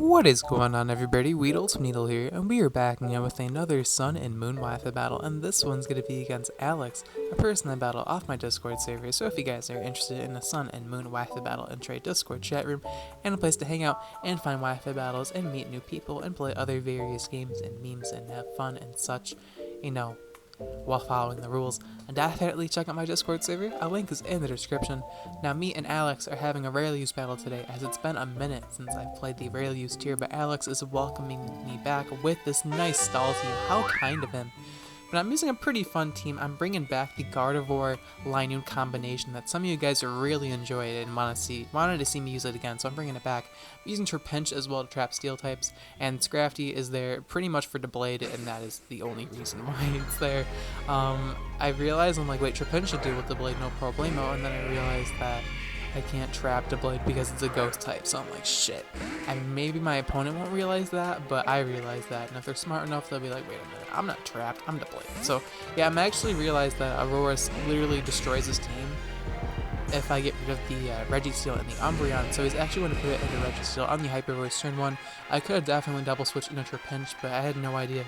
What is going on, everybody? WeedleTwineedle here, and we are back again with another Sun and Moon Wi-Fi battle, and this one's going to be against Alex, a person I battle off my Discord server. So if you guys are interested in a Sun and Moon Wi-Fi battle and trade Discord chat room, and a place to hang out and find Wi-Fi battles and meet new people and play other various games and memes and have fun and such, you know, while following the rules, and definitely check out my Discord server. A link is in the description. Now, me and Alex are having a rarely used battle today, as it's been a minute since I've played the rarely used tier, but Alex is welcoming me back with this nice stall team. How kind of him. But I'm using a pretty fun team. I'm bringing back the Gardevoir Linoone combination that some of you guys really enjoyed and wanted to see me use it again, so I'm bringing it back. I'm using Trapinch as well to trap steel types, and Scrafty is there pretty much for the blade, and that is the only reason why it's there. I realized, I'm like, wait, Trapinch should deal with the blade no problemo, and then I realized that I can't trap the blade because it's a ghost type, so I'm like, shit. And maybe my opponent won't realize that, but I realize that, and if they're smart enough, they'll be like, wait a minute, I'm not trapped, I'm the blade. So yeah, I'm actually realized that Aurora's literally destroys his team if I get rid of the Registeel and the Umbreon, so he's actually going to put it into Registeel on the Hyper Voice turn 1. I could have definitely double switched into Trapinch, but I had no idea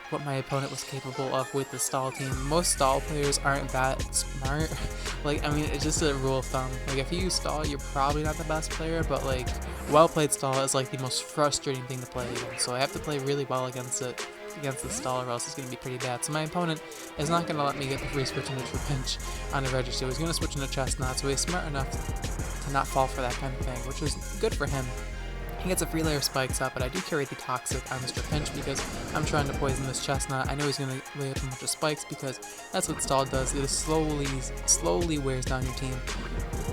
what my opponent was capable of with the stall team. Most stall players aren't that smart. Like, I mean, it's just a rule of thumb. Like, if you use stall, you're probably not the best player, but like, well-played stall is like the most frustrating thing to play against. So I have to play really well against the stall, or else it's going to be pretty bad. So my opponent is not going to let me get the free switch into Trapinch on the Registeel. He's going to switch into Chestnut, so he's smart enough to not fall for that kind of thing, which is good for him. He gets a free layer of spikes up, but I do carry the Toxic on Mr. Pinch because I'm trying to poison this Chestnut. I know he's going to lay up a bunch of spikes because that's what stall does. It just slowly wears down your team,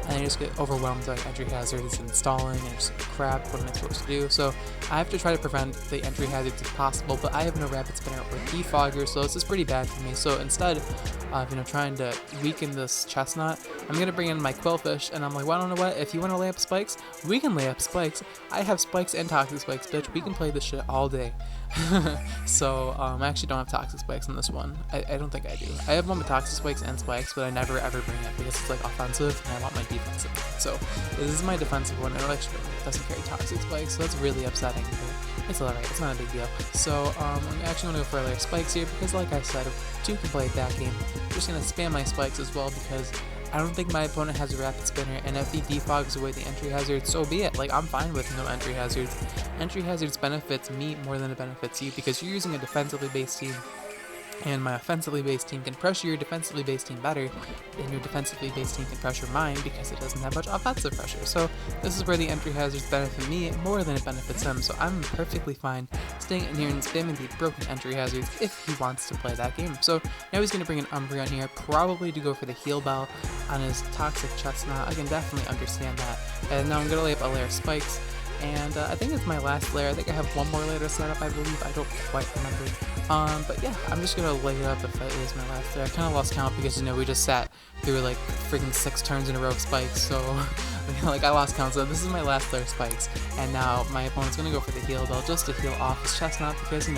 and you just get overwhelmed by entry hazards and stalling and just crap, what am I supposed to do? So I have to try to prevent the entry hazards if possible, but I have no Rapid Spinner or Defogger, so this is pretty bad for me. So instead of trying to weaken this Chestnut, I'm going to bring in my Quillfish, and I'm like, well, I don't know what, if you want to lay up spikes, we can lay up spikes. I have spikes and toxic spikes, bitch. We can play this shit all day. So I actually don't have toxic spikes on this one. I don't think I do. I have one with toxic spikes and spikes, but I never ever bring it because it's like offensive and I want my defensive one. So this is my defensive one, and it actually doesn't carry toxic spikes, so that's really upsetting, but it's alright, it's not a big deal. So I'm actually going to go for a layer of spikes here because, like I said, if 2 can play that game, I'm just going to spam my spikes as well because I don't think my opponent has a Rapid Spinner, and if he defogs away the entry hazard, so be it. Like, I'm fine with no entry hazards. Entry hazards benefits me more than it benefits you because you're using a defensively based team, and my offensively based team can pressure your defensively based team better, and your defensively based team can pressure mine because it doesn't have much offensive pressure. So this is where the entry hazards benefit me more than it benefits him, so I'm perfectly fine staying in here and spamming the broken entry hazards if he wants to play that game. So now he's going to bring an Umbreon here, probably to go for the Heal Bell on his Toxic Chestnut. I can definitely understand that. And now I'm going to lay up a layer of spikes, and I think it's my last layer. I think I have one more layer to set up, I believe. I don't quite remember. But yeah, I'm just gonna lay it up if it is my last layer. I kind of lost count because, we just sat through like freaking 6 turns in a row of spikes, so like I lost count. So this is my last layer of spikes, and now my opponent's gonna go for the Heal Bell just to heal off his Chestnut because, he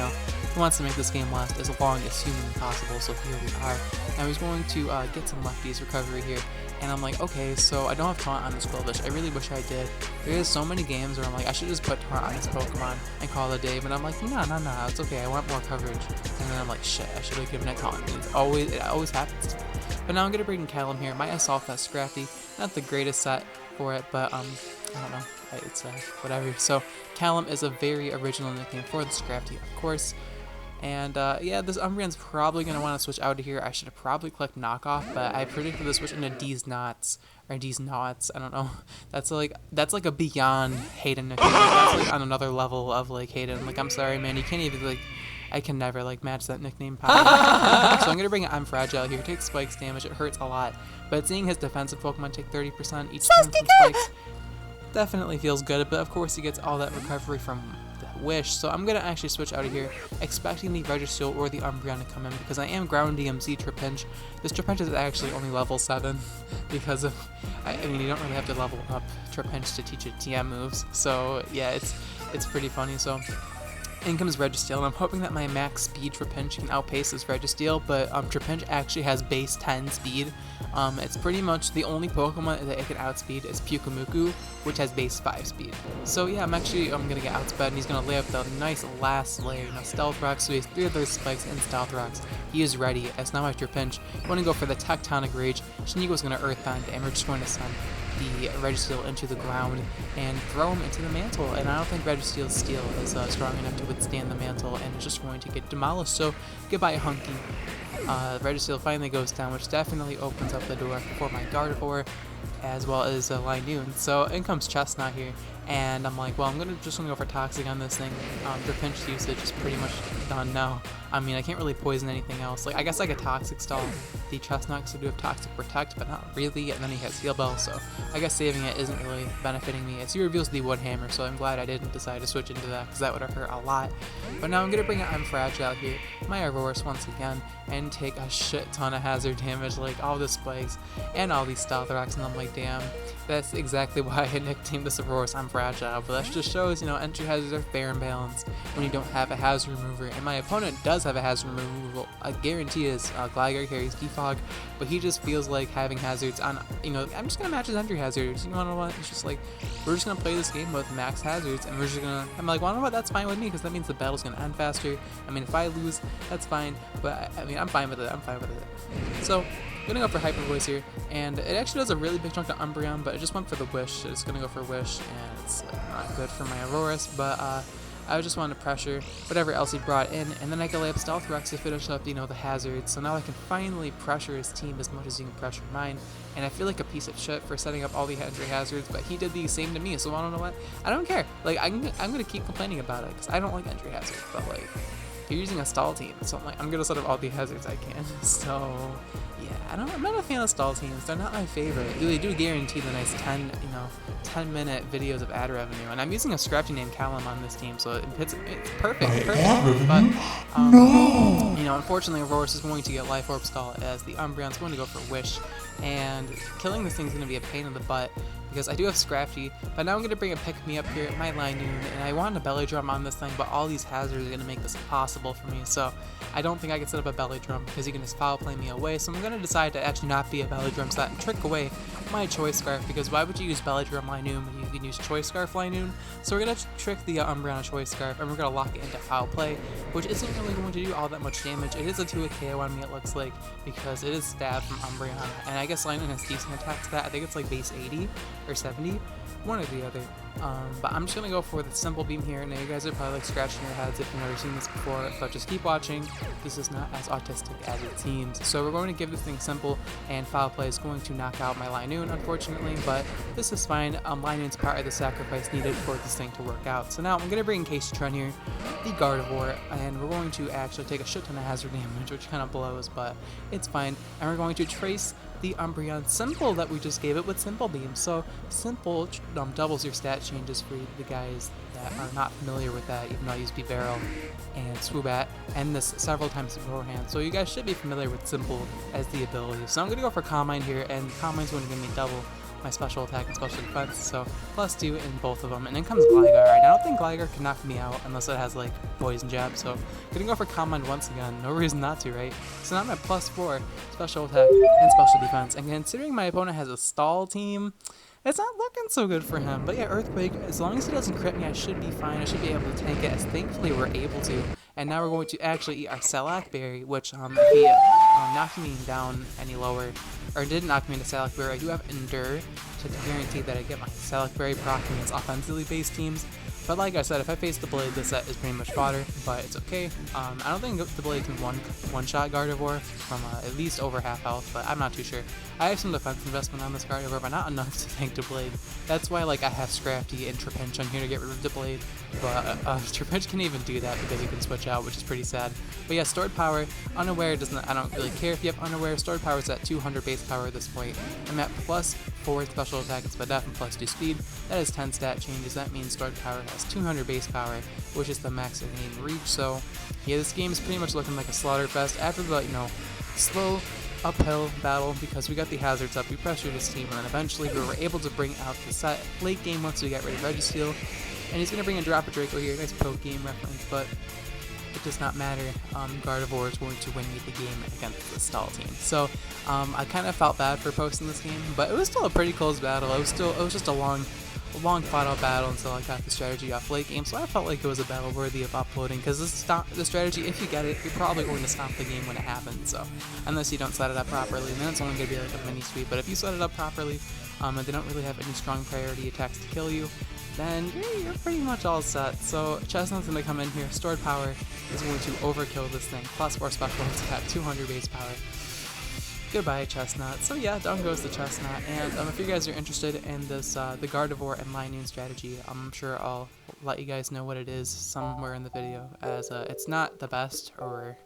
wants to make this game last as long as humanly possible, so here we are. Now he's going to get some lefties recovery here, and I'm like, okay, so I don't have taunt on this Quillfish. I really wish I did. There's so many games where I'm like, I should just put taunt on this Pokemon and call it a day, but I'm like, no, it's okay, I want more coverage. And then I'm like, shit, I should have given it taunt. It always happens to me. But now I'm gonna bring in Callum here. My Assault Vest Scrafty, not the greatest set for it, but I don't know, it's whatever. So Callum is a very original nickname for the Scrafty, of course. And yeah, this Umbreon's probably going to want to switch out of here. I should have probably clicked knockoff, but I predicted the switch into D's Knots, or D's Knots, I don't know. That's like a beyond Hayden nickname. That's like on another level of like Hayden. Like, I'm sorry, man, you can't even like, I can never like match that nickname power. So I'm going to bring it I'm Fragile here. Takes spikes damage, it hurts a lot. But seeing his defensive Pokemon take 30% each turn from spikes definitely feels good, but of course he gets all that recovery from Wish, so I'm gonna actually switch out of here, expecting the Registeel or the Umbreon to come in because I am ground DMC Trapinch. This Trapinch is actually only level 7 because of, I mean, you don't really have to level up Trapinch to teach it TM moves, so yeah, it's pretty funny. So In comes Registeel, and I'm hoping that my max speed Trapinch can outpace this Registeel, but Trapinch actually has base 10 speed. It's pretty much the only Pokemon that it can outspeed is Pyukumuku, which has base 5 speed. So yeah, I'm gonna get outsped, and he's gonna lay up the nice last layer, Stealth Rocks, so he has 3 of those spikes and Stealth Rocks. He is ready, as now my Trapinch. I'm gonna go for the Tectonic Rage. Shinigu's gonna Earthbound, and we're just going to send the Registeel into the ground and throw him into the mantle, and I don't think Registeel's steel is strong enough to withstand the mantle, and it's just going to get demolished. So goodbye, Hunky. Registeel finally goes down, which definitely opens up the door for my Gardevoir as well as Linoone. So in comes Chestnut here, and I'm like, well, I'm just gonna go for Toxic on this thing. The pinch usage is pretty much done now. I mean, I can't really poison anything else. Like, I guess I could Toxic Stall the Chestnut because I do have Toxic Protect, but not really, and then he has Steel Bell, so I guess saving it isn't really benefiting me. As he reveals the Wood Hammer, so I'm glad I didn't decide to switch into that because that would have hurt a lot. But now I'm gonna bring it I'm Fragile here, my Aurorus once again, and take a shit ton of hazard damage, like all the spikes and all these Stealth Rocks, and I'm like, damn, that's exactly why I nicknamed this Aurorus I'm Fragile. But that just shows, entry hazards are fair and balanced when you don't have a hazard remover, and my opponent does have a hazard removal. I guarantee is Gligar carries Defog, but he just feels like having hazards on, I'm just gonna match his entry hazards. You know what? It's just like, we're just gonna play this game with max hazards, and we're just gonna, I'm like, well, you know what? That's fine with me, because that means the battle's gonna end faster. I mean, if I lose, that's fine, but I mean, I'm fine with it. So, I'm gonna go for Hyper Voice here, and it actually does a really big chunk of Umbreon, but I just went for the Wish. It's gonna go for Wish, and it's not good for my Aurorus, but I just wanted to pressure whatever else he brought in, and then I can lay up Stealth Rocks to finish up, the hazards. So now I can finally pressure his team as much as he can pressure mine, and I feel like a piece of shit for setting up all the entry hazards, but he did the same to me, so I don't know what. I don't care. Like, I'm gonna keep complaining about it, because I don't like entry hazards, but like, you're using a stall team, so I'm gonna set up all the hazards I can. So yeah, I'm not a fan of stall teams. They're not my favorite. They do guarantee the nice 10-minute videos of ad revenue, and I'm using a scratchy named Callum on this team, so it's perfect. But unfortunately, Aurorus is going to get Life Orb Stall as the Umbreon's going to go for Wish, and killing this thing's going to be a pain in the butt, because I do have Scrafty, but now I'm going to bring a pick-me-up here at my Linoone, and I wanted a Belly Drum on this thing, but all these hazards are going to make this impossible for me, so I don't think I can set up a Belly Drum, because he can just foul play me away, so I'm going to decide to actually not be a Belly Drum set and trick away my Choice Scarf, because why would you use Belly Drum Linoone when you can use Choice Scarf Linoone? So we're going to trick the Umbreon Choice Scarf, and we're going to lock it into foul play, which isn't really going to do all that much damage. It is a 2 KO on me, it looks like, because it is stab from Umbreon, and I guess Linoone has decent attacks to that. I think it's like base 80 or 70, one or the other. But I'm just gonna go for the Simple Beam here. Now you guys are probably like scratching your heads if you've never seen this before, but just keep watching. This is not as autistic as it seems. So we're going to give this thing Simple, and Foul Play is going to knock out my Linoone, unfortunately, but this is fine. Linoone's part of the sacrifice needed for this thing to work out. So now I'm gonna bring in Casey Trun here, the Gardevoir, and we're going to actually take a shit ton of hazard damage, which kind of blows, but it's fine. And we're going to trace the Umbreon Simple that we just gave it with Simple Beam. So Simple doubles your stat changes for the guys that are not familiar with that, even though I use Barrel and Swoobat and this several times beforehand. So you guys should be familiar with Simple as the ability. So I'm going to go for Calm Mind here, and Calm Mind's going to give me double my special attack and special defense, so +2 in both of them. And then comes Gligar, and I don't think Gligar can knock me out unless it has like Poison Jab, so gonna go for Calm Mind once again, no reason not to, right? So now I'm at +4 special attack and special defense, and considering my opponent has a stall team, it's not looking so good for him. But yeah, Earthquake, as long as he doesn't crit me, I should be fine. I should be able to tank it, as thankfully we're able to. And now we're going to actually eat our Salac Berry, which if he knocked me down any lower, or didn't knock me into Salac Berry, I do have Endure to guarantee that I get my Salac Berry proc against offensively based teams. But like I said, if I face the Blade, this set is pretty much fodder, but it's okay. I don't think the Blade can one-shot Gardevoir from at least over half health, but I'm not too sure. I have some defense investment on this Gardevoir, but not enough to tank the Blade. That's why like I have Scrafty and Trapinch on here to get rid of the Blade, but Trapinch can't even do that because he can switch out, which is pretty sad. But yeah, Stored Power, Unaware doesn't. I don't really care if you have Unaware. Stored Power is at 200 base power at this point. I'm at +4 special attack and Spadef and +2 speed. That is 10 stat changes. That means Stored Power has 200 base power, which is the max I can even reach. So yeah, this game is pretty much looking like a slaughter fest after the slow uphill battle, because we got the hazards up, we pressured his team, and then eventually we were able to bring out the set late game once we got rid of Registeel. And he's going to bring in Drop a Draco here, nice poke game reference, but it does not matter. Gardevoir is going to win me the game against the stall team. So I kind of felt bad for posting this game, but it was still a pretty close battle. It was just a long fought out battle until I got the strategy off late game. So I felt like it was a battle worthy of uploading, because the strategy, if you get it, you're probably going to stop the game when it happens. So unless you don't set it up properly, then it's only going to be like a mini sweep. But if you set it up properly, and they don't really have any strong priority attacks to kill you, then you're pretty much all set. So Chestnut's going to come in here, stored power is going to overkill this thing, plus 4 special hits at 200 base power. Goodbye, Chestnut. So yeah, down goes the Chestnut, and if you guys are interested in this, the Gardevoir and Linoone strategy, I'm sure I'll let you guys know what it is somewhere in the video, as it's not the best or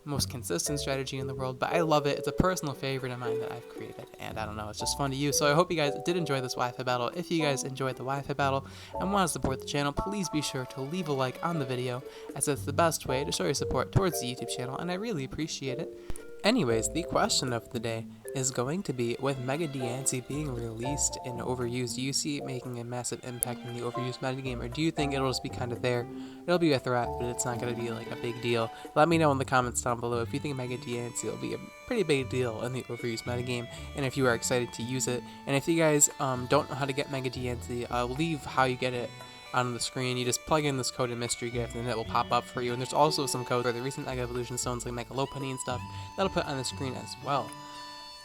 most consistent strategy in the world, but I love it. It's a personal favorite of mine that I've created, and I don't know, it's just fun to use. So I hope you guys did enjoy this Wi-Fi battle. If you guys enjoyed the Wi-Fi battle and want to support the channel, please be sure to leave a like on the video, as it's the best way to show your support towards the YouTube channel, and I really appreciate it. Anyways, the question of the day is going to be, with Mega Diancie being released in Overused, do you see it making a massive impact in the Overused metagame, or do you think it'll just be kind of there? It'll be a threat, but it's not going to be like a big deal. Let me know in the comments down below if you think Mega Diancie will be a pretty big deal in the Overused metagame, and if you are excited to use it. And if you guys don't know how to get Mega Diancie, I'll leave how you get it on the screen. You just plug in this code in Mystery Gift and it will pop up for you, and there's also some code for the recent Mega Evolution stones like Megalopunny and stuff that'll put on the screen as well.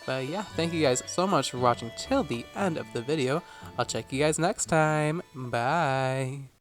But yeah, thank you guys so much for watching till the end of the video. I'll check you guys next time. Bye!